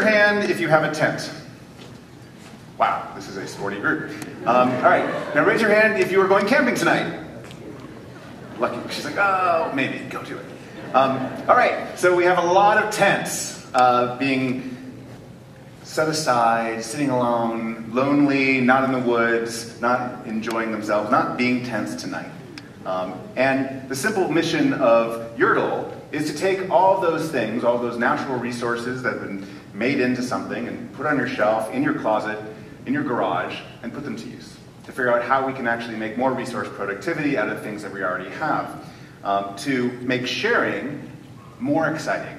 your hand if you have a tent. Wow, this is a sporty group. All right, now raise your hand if you are going camping tonight. Lucky, she's like, oh, maybe, go do it. All right, so we have a lot of tents being set aside, sitting alone, lonely, not in the woods, not enjoying themselves, not being tents tonight. And the simple mission of Yerdle is to take all those things, all those natural resources that have been made into something and put on your shelf, in your closet, in your garage, and put them to use. To figure out how we can actually make more resource productivity out of things that we already have. To make sharing more exciting,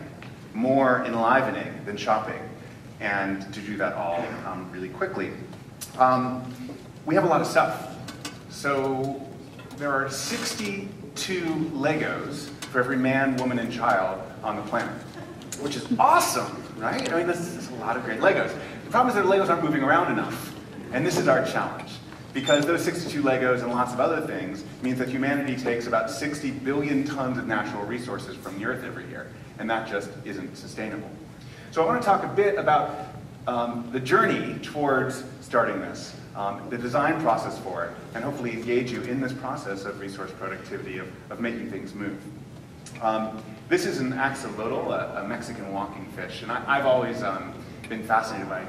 more enlivening than shopping, and to do that all really quickly. We have a lot of stuff. So there are 62 Legos for every man, woman, and child on the planet, which is awesome, right? I mean, this is a lot of great Legos. The problem is that Legos aren't moving around enough, and this is our challenge. Because those 62 Legos and lots of other things means that humanity takes about 60 billion tons of natural resources from the Earth every year, and that just isn't sustainable. So I want to talk a bit about the journey towards starting this, the design process for it, and hopefully engage you in this process of resource productivity, of making things move. This is an axolotl, a Mexican walking fish, and I've always been fascinated by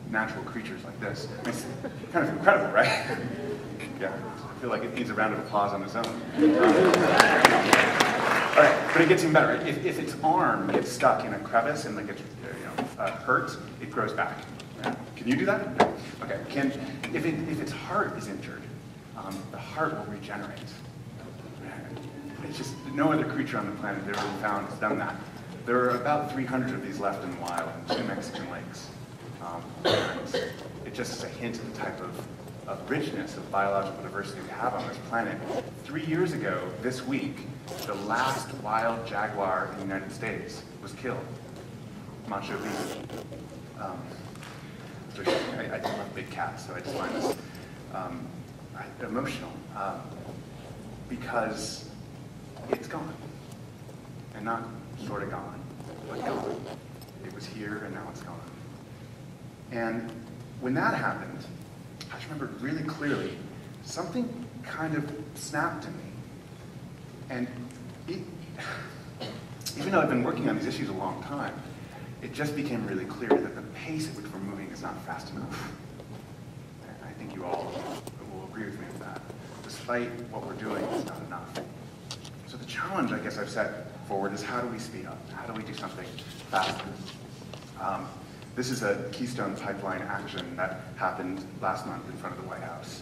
natural creatures like this. I mean, it's kind of incredible, right? Yeah, I feel like it needs a round of applause on its own. All right, but it gets even better. If its arm gets stuck in a crevice and like it hurts, it grows back. Can you do that? Okay. If its heart is injured, the heart will regenerate. It's just no other creature on the planet they've ever found has done that. There are about 300 of these left in the wild in 2 Mexican lakes. And it just is a hint of the type of richness of biological diversity we have on this planet. 3 years ago, this week, the last wild jaguar in the United States was killed. Macho B. I love big cats, so I just find this emotional because it's gone. And not sort of gone, but gone. It was here and now it's gone. And when that happened, I just remember really clearly, something kind of snapped in me. And even though I've been working on these issues a long time, it just became really clear that the pace at which we're moving is not fast enough. And I think you all will agree with me with that. Despite what we're doing, it's not enough. So the challenge, I guess, I've set forward is how do we speed up? How do we do something faster? This is a Keystone Pipeline action that happened last month in front of the White House.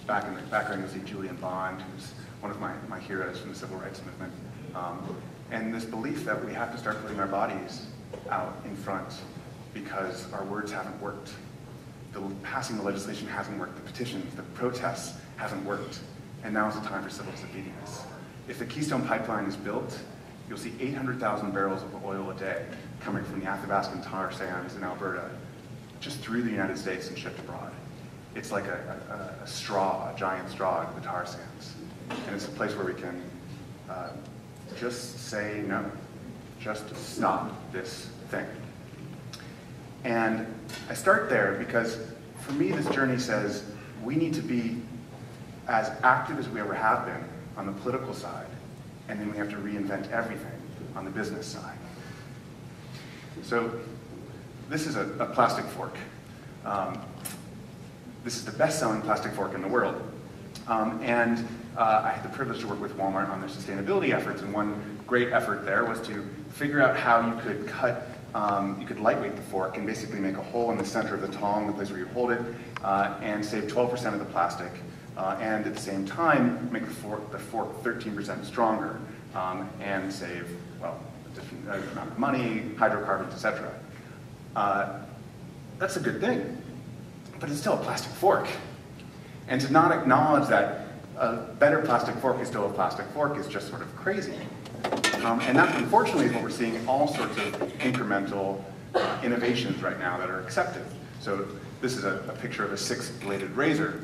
Back in the background, you'll see Julian Bond, who's one of my heroes from the civil rights movement. And this belief that we have to start putting our bodies out in front because our words haven't worked. Passing the legislation hasn't worked. The petitions, the protests haven't worked. And now is the time for civil disobedience. If the Keystone Pipeline is built, you'll see 800,000 barrels of oil a day coming from the Athabascan tar sands in Alberta, just through the United States and shipped abroad. It's like a straw, a giant straw into the tar sands. And it's a place where we can just say no, just stop this thing. And I start there because for me this journey says we need to be as active as we ever have been on the political side, and then we have to reinvent everything on the business side. So this is a plastic fork. This is the best-selling plastic fork in the world. And I had the privilege to work with Walmart on their sustainability efforts, and one great effort there was to figure out how you could you could lightweight the fork and basically make a hole in the center of the tong, the place where you hold it, and save 12% of the plastic, and at the same time make the fork 13% stronger, and save, well, a different amount of money, hydrocarbons, etc. That's a good thing, but it's still a plastic fork. And to not acknowledge that a better plastic fork is still a plastic fork is just sort of crazy. And that, unfortunately, is what we're seeing in all sorts of incremental innovations right now that are accepted. So this is a picture of a 6-bladed razor.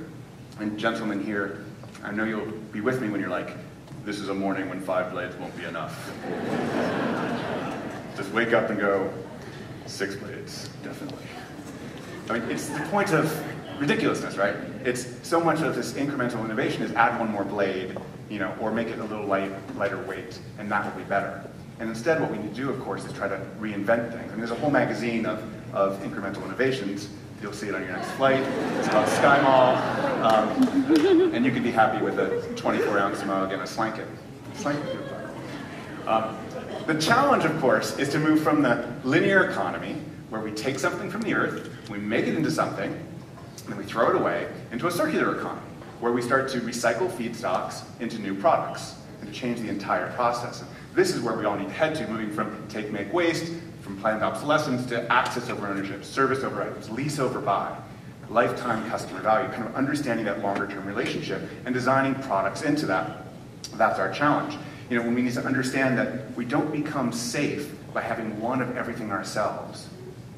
And gentlemen here, I know you'll be with me when you're like, this is a morning when 5 blades won't be enough. Just wake up and go, 6 blades, definitely. I mean, it's the point of ridiculousness, right? It's so much of this incremental innovation is add one more blade, you know, or make it a little lighter weight, and that will be better. And instead, what we need to do, of course, is try to reinvent things. I mean, there's a whole magazine of incremental innovations. You'll see it on your next flight. It's called Sky Mall, and you could be happy with a 24-ounce mug and a slanket. The challenge, of course, is to move from the linear economy, where we take something from the earth, we make it into something, and then we throw it away, into a circular economy, where we start to recycle feedstocks into new products, and to change the entire process. And this is where we all need to head to, moving from take, make, waste, from planned obsolescence to access over ownership, service over items, lease over buy, lifetime customer value, kind of understanding that longer-term relationship and designing products into that. That's our challenge. You know, when we need to understand that we don't become safe by having one of everything ourselves.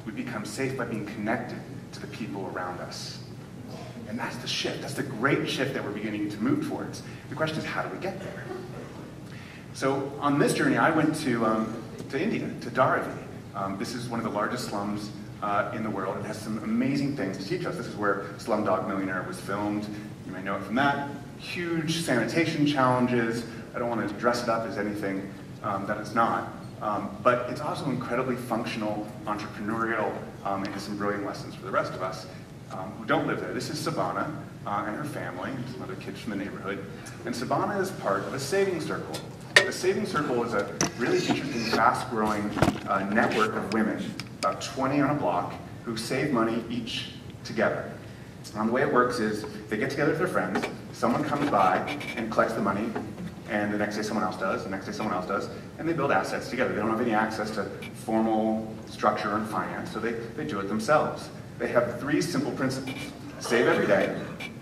We become safe by being connected to the people around us. And that's the shift. That's the great shift that we're beginning to move towards. The question is, how do we get there? So on this journey, I went to India, to Dharavi. This is one of the largest slums in the world. It has some amazing things to teach us. This is where Slumdog Millionaire was filmed. You may know it from that. Huge sanitation challenges. I don't want to dress it up as anything that it's not. But it's also incredibly functional, entrepreneurial, and has some brilliant lessons for the rest of us who don't live there. This is Sabana and her family, some other kids from the neighborhood. And Sabana is part of a saving circle. The saving circle is a really interesting, fast-growing network of women, about 20 on a block, who save money each together. And the way it works is they get together with their friends, someone comes by and collects the money, and the next day someone else does, the next day someone else does, and they build assets together. They don't have any access to formal structure and finance, so they do it themselves. They have 3 simple principles. Save every day,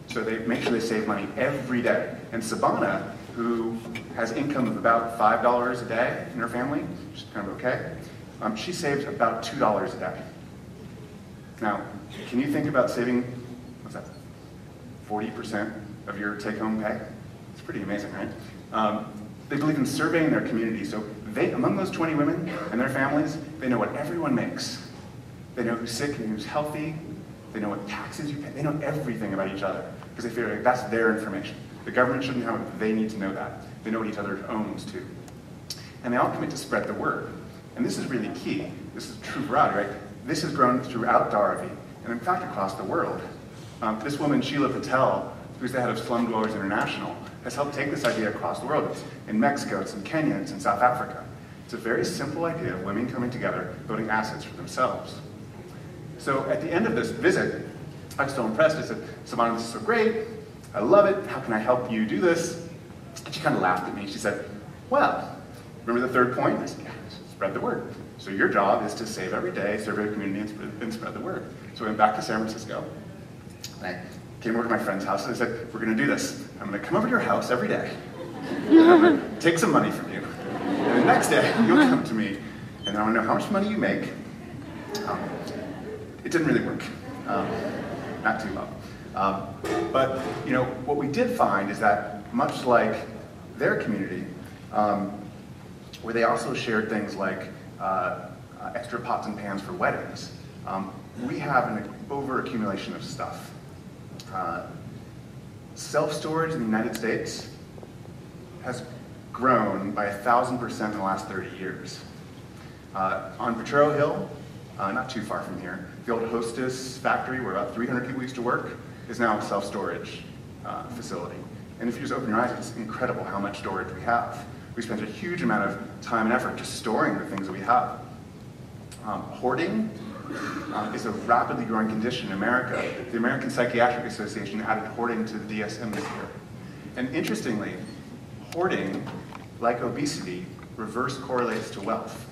so they make sure they save money every day. And Sabana, who has income of about $5 a day in her family, which is kind of okay, she saves about $2 a day. Now, can you think about saving, what's that, 40% of your take-home pay? It's pretty amazing, right? They believe in surveying their community, so among those 20 women and their families, they know what everyone makes. They know who's sick and who's healthy. They know what taxes you pay. They know everything about each other because they feel like that's their information. The government shouldn't have it, they need to know that. They know what each other owns too. And they all commit to spread the word. And this is really key. This is true variety, right? This has grown throughout Dharavi, and in fact across the world. This woman, Sheila Patel, who's the head of Slum Dwellers International, has helped take this idea across the world. It's in Mexico, it's in Kenya, it's in South Africa. It's a very simple idea of women coming together, building assets for themselves. So at the end of this visit, I was so impressed. I said, Sabana, this is so great. I love it. How can I help you do this? And she kind of laughed at me. She said, well, remember the third point? I said, yeah, spread the word. So your job is to save every day, serve your community, and spread the word. So we went back to San Francisco. And I came over to my friend's house and I said, we're going to do this. I'm going to come over to your house every day. And I'm going to take some money from you. And the next day, you'll come to me, and I want to know how much money you make. It didn't really work. Not too well. But you know, what we did find is that much like their community, where they also shared things like extra pots and pans for weddings, we have an over-accumulation of stuff. Self-storage in the United States has grown by 1,000% in the last 30 years. On Potrero Hill, not too far from here, the old Hostess factory where about 300 people used to work is now a self-storage facility. And if you just open your eyes, it's incredible how much storage we have. We spend a huge amount of time and effort just storing the things that we have. Hoarding is a rapidly growing condition in America. The American Psychiatric Association added hoarding to the DSM this year. And interestingly, hoarding, like obesity, reverse correlates to wealth.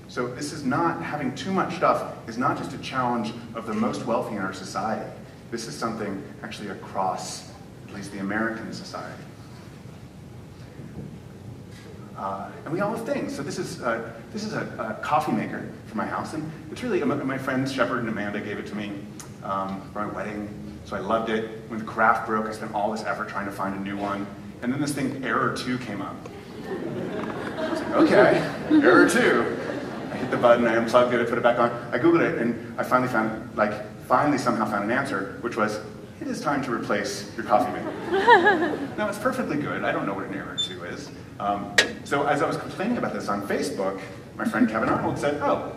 So this is not, having too much stuff is not just a challenge of the most wealthy in our society. This is something actually across at least the American society. And we all have things. So this is a coffee maker for my house, and it's really, my friends Shepard and Amanda gave it to me for my wedding, so I loved it. When the craft broke, I spent all this effort trying to find a new one, and then this thing, error 2, came up. I was like, okay, error 2. I hit the button, I unplugged it, I put it back on. I Googled it, and I finally somehow found an answer, which was, it is time to replace your coffee maker. Now, it's perfectly good. I don't know what an error 2 is. So as I was complaining about this on Facebook, my friend Kevin Arnold said, oh,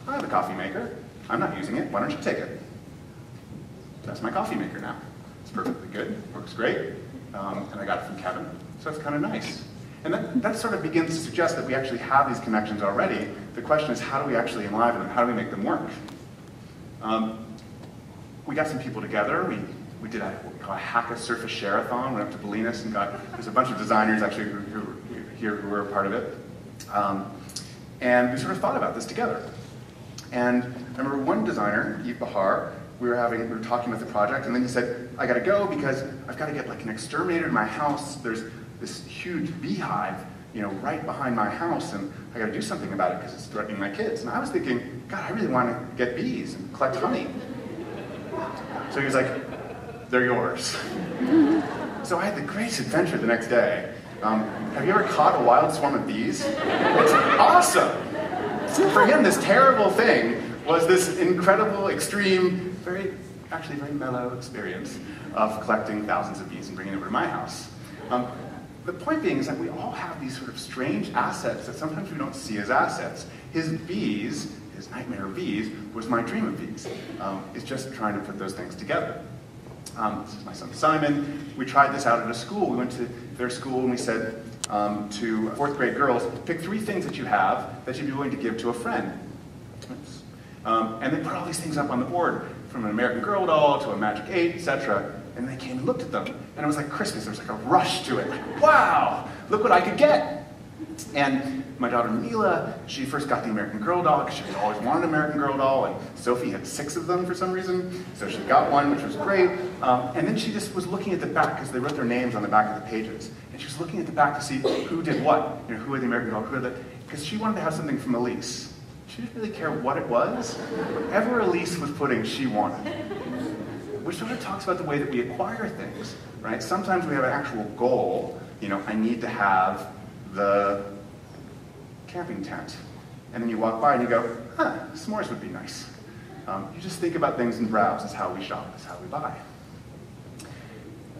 I have a coffee maker. I'm not using it. Why don't you take it? That's my coffee maker now. It's perfectly good. Works great. And I got it from Kevin. So that's kind of nice. And that sort of begins to suggest that we actually have these connections already. The question is, how do we actually enliven them? How do we make them work? We got some people together. We did what we call a Hack-a-Surface Share-a-thon. Went up to Bolinas and there's a bunch of designers actually who were a part of it. And we sort of thought about this together. And I remember one designer, Yves Bahar, we were talking about the project, and then he said, I gotta go because I've got to get like an exterminator in my house. There's this huge beehive, right behind my house, and I gotta do something about it because it's threatening my kids. And I was thinking, God, I really want to get bees and collect honey. So he was like, they're yours. So I had the greatest adventure the next day. Have you ever caught a wild swarm of bees? It's awesome! For him, this terrible thing was this incredible, extreme, actually very mellow experience of collecting thousands of bees and bringing them over to my house. The point being is that we all have these sort of strange assets that sometimes we don't see as assets. His bees, his nightmare of bees, was my dream of bees. It's just trying to put those things together. This is my son Simon. We tried this out at a school. We went to their school and we said to fourth grade girls, pick 3 things that you have that you'd be willing to give to a friend. And they put all these things up on the board, from an American Girl doll to a Magic 8, etc. And they came and looked at them. And it was like Christmas. There was like a rush to it. Like, wow, look what I could get. And my daughter Mila, she first got the American Girl doll because she had always wanted an American Girl doll, and Sophie had 6 of them for some reason, so she got one, which was great. And then she just was looking at the back, because they wrote their names on the back of the pages, and she was looking at the back to see who did what, who had the American Girl, who had the, because she wanted to have something from Elise. She didn't really care what it was. Whatever Elise was putting, she wanted. Which sort of talks about the way that we acquire things, right? Sometimes we have an actual goal. I need to have the camping tent. And then you walk by and you go, s'mores would be nice. You just think about things and browse. That's how we shop. That's how we buy.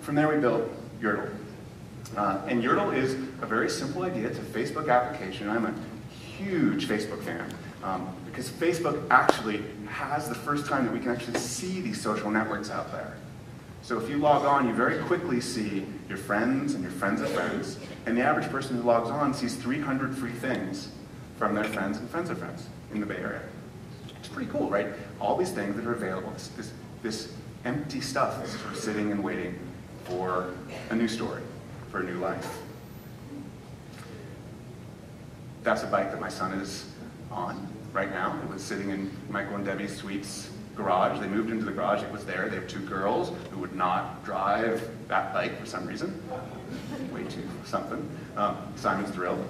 From there we built Yerdle. And Yerdle is a very simple idea. It's a Facebook application. I'm a huge Facebook fan. Because Facebook actually has the first time that we can actually see these social networks out there. So if you log on, you very quickly see your friends and your friends of friends, and the average person who logs on sees 300 free things from their friends and friends of friends in the Bay Area. It's pretty cool, right? All these things that are available, this empty stuff is sort of sitting and waiting for a new story, for a new life. That's a bike that my son is on right now. It was sitting in Michael and Debbie Sweet's garage. They moved into the garage. It was there. They have 2 girls who would not drive that bike for some reason. Way too something. Simon's thrilled.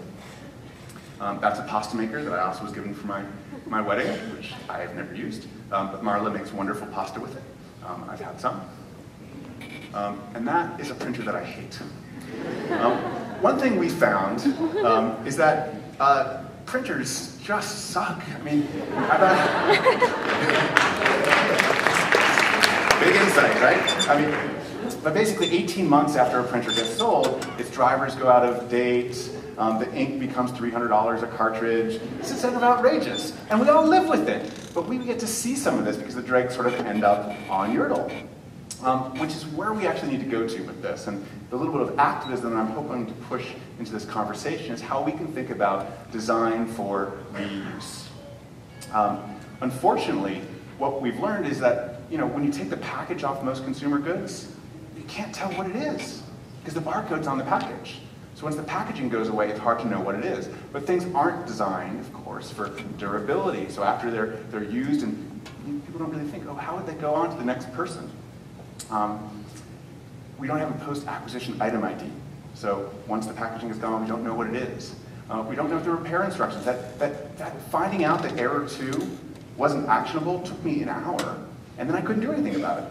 That's a pasta maker that I also was given for my wedding, which I have never used. But Marla makes wonderful pasta with it. I've had some. And that is a printer that I hate. One thing we found is that printers just suck. I mean, big insight, right? I mean, but basically 18 months after a printer gets sold, its drivers go out of date, the ink becomes $300 a cartridge. This is sort of outrageous, and we all live with it. But we get to see some of this because the dregs sort of end up on Yerdle, which is where we actually need to go to with this. And the little bit of activism that I'm hoping to push into this conversation is how we can think about design for reuse. Unfortunately, what we've learned is that when you take the package off most consumer goods, you can't tell what it is because the barcode's on the package. So once the packaging goes away, it's hard to know what it is. But things aren't designed, of course, for durability. So after they're used, and people don't really think, oh, how would they go on to the next person? We don't have a post-acquisition item ID. So once the packaging is gone, we don't know what it is. We don't know the repair instructions. That finding out that error 2 wasn't actionable took me an hour, and then I couldn't do anything about it.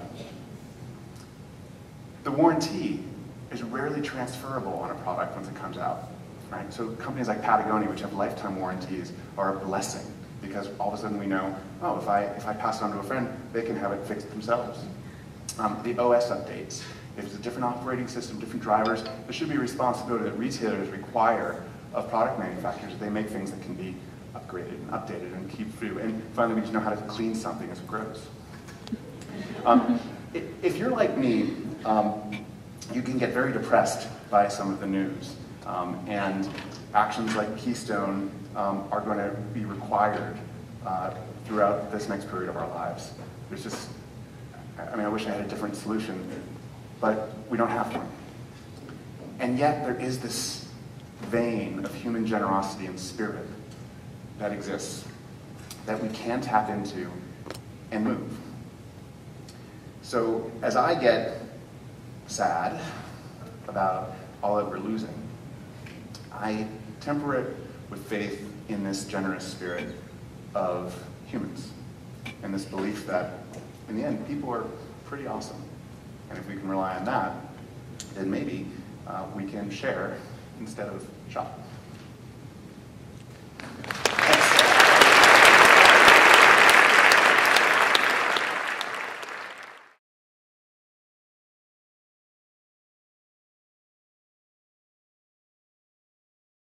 The warranty is rarely transferable on a product once it comes out. Right? So companies like Patagonia, which have lifetime warranties, are a blessing. because all of a sudden we know, oh, if I pass it on to a friend, they can have it fixed themselves. The OS updates. If it's a different operating system, different drivers, there should be a responsibility that retailers require of product manufacturers that they make things that can be upgraded and updated and keep through. And finally, we need to know how to clean something as it grows. If you're like me, you can get very depressed by some of the news. And actions like Keystone are going to be required throughout this next period of our lives. There's just, I wish I had a different solution, but we don't have one. And yet there is this vein of human generosity and spirit that exists, that we can tap into and move. So as I get sad about all that we're losing, I temper it with faith in this generous spirit of humans, and this belief that, in the end, people are pretty awesome. And if we can rely on that, then maybe we can share instead of shop.